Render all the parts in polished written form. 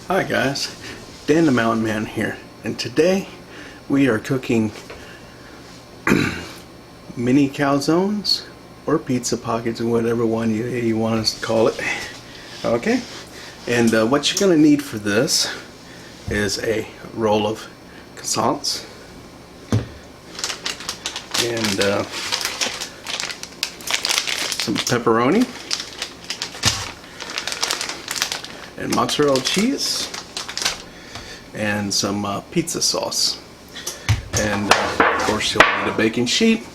Hi guys, Dan the Mountain Man here, and today we are cooking mini calzones or pizza pockets, or whatever one you want us to call it. Okay, and what you're going to need for this is a roll of croissants and some pepperoni and mozzarella cheese and some pizza sauce, and of course you'll need a baking sheet,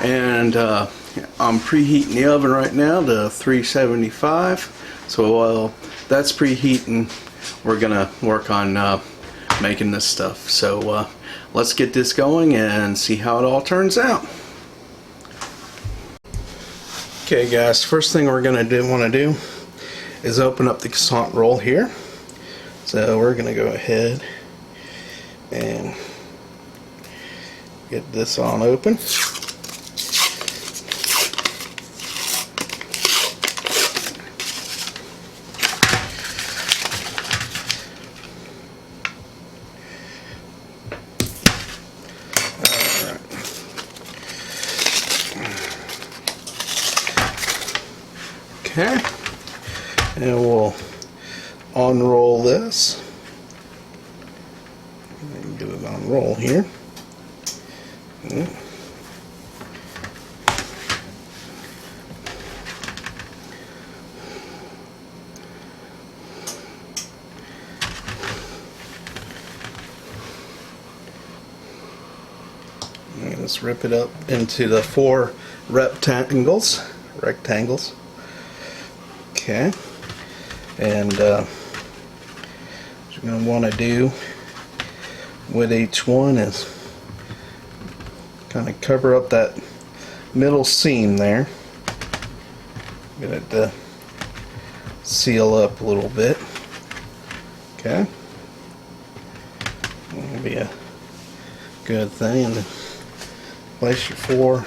and I'm preheating the oven right now to 375, so while that's preheating we're gonna work on making this stuff. So let's get this going and see how it all turns out. Okay guys, first thing we're gonna want to do is open up the croissant roll here. So we're gonna go ahead and get this on open. Alright. Okay. And we'll unroll this and get it on roll here. Let's rip it up into the 4 rectangles. Okay. And what you're going to want to do with each one is kind of cover up that middle seam there. Get it to seal up a little bit. Okay. That'll be a good thing. And then place your 4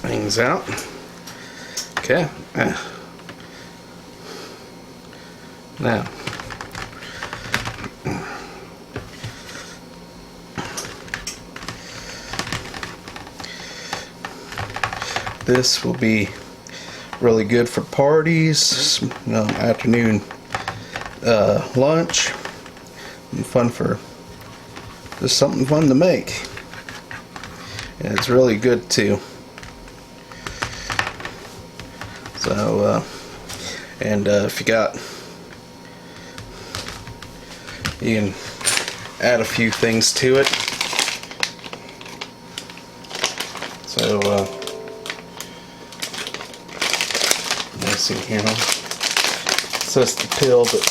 things out. Okay. Now this will be really good for parties, afternoon lunch, and fun for just something fun to make. And it's really good too. So, if you can add a few things to it. So, let's see here. It says the pill, but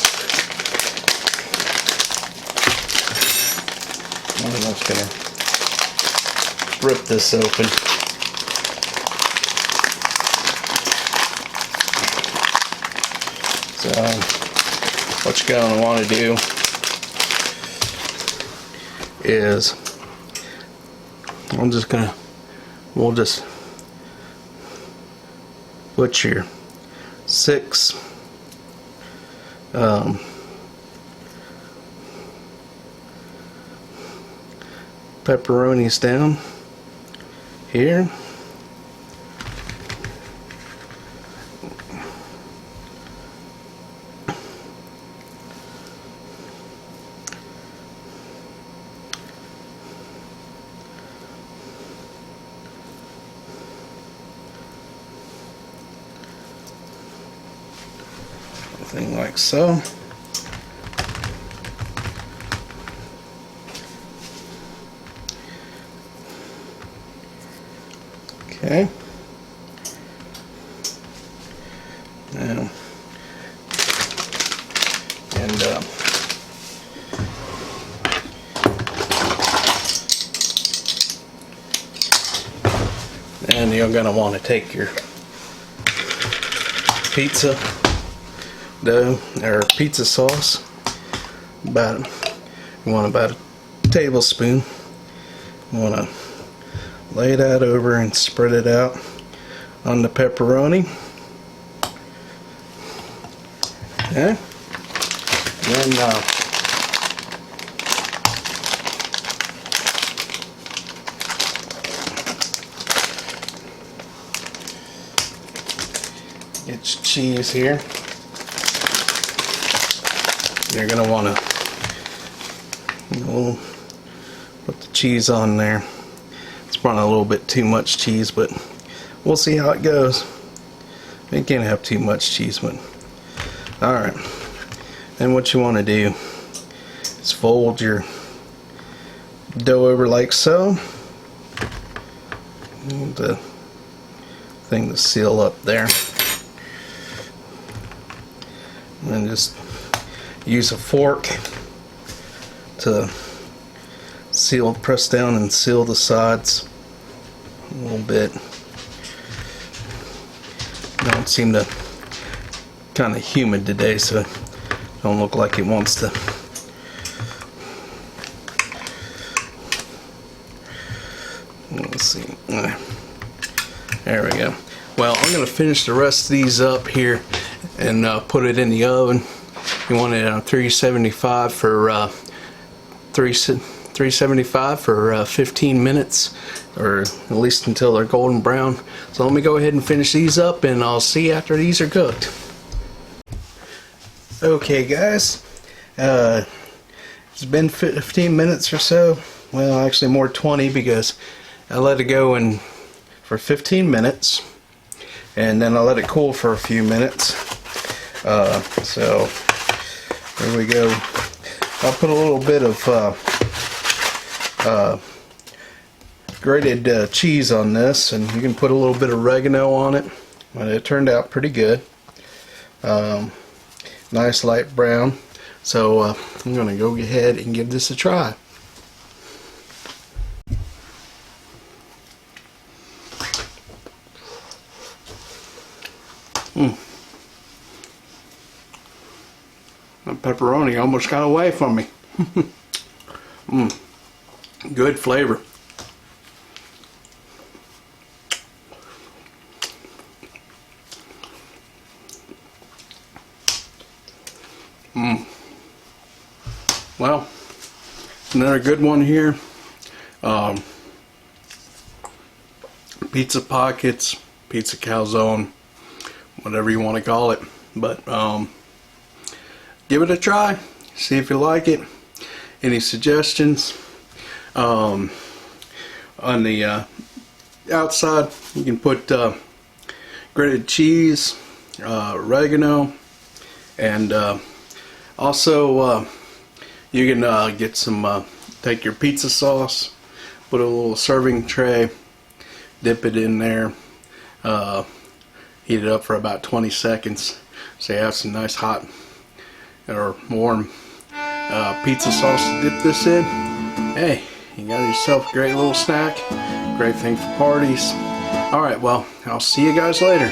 I'm just gonna rip this open. So, what you're going to want to do is, we'll just put your 6 pepperonis down here. Thing like so. Okay. Now, and and you're going to want to take your pizza dough or pizza sauce, you want about a tablespoon, want to lay that over and spread it out on the pepperoni. Okay. Then get your cheese here. You're gonna want to put the cheese on there. It's probably a little bit too much cheese, but we'll see how it goes. You can't have too much cheese, but alright. Then what you want to do is fold your dough over like so. And the thing to seal up there. And then just use a fork to press down and seal the sides a little bit. Don't seem to, kind of humid today, so it don't look like it wants to. Let's see. There we go. Well, I'm going to finish the rest of these up here and put it in the oven. You want it on 375 for 375 for 15 minutes, or at least until they're golden brown. So let me go ahead and finish these up, and I'll see you after these are cooked. Okay guys, it's been 15 minutes or so. Well, actually more 20, because I let it go in for 15 minutes and then I let it cool for a few minutes. So there we go. I'll put a little bit of grated cheese on this, and you can put a little bit of oregano on it. But it turned out pretty good. Nice light brown. So I'm going to go ahead and give this a try. That pepperoni almost got away from me. Good flavor. Well, another good one here. Pizza pockets, pizza calzone, whatever you want to call it. But give it a try. See if you like it. Any suggestions? On the outside, you can put grated cheese, oregano, and also you can get some, take your pizza sauce, put a little serving tray, dip it in there, heat it up for about 20 seconds, so you have some nice hot or warm pizza sauce to dip this in. Hey, you got yourself a great little snack, great thing for parties. Alright, well, I'll see you guys later.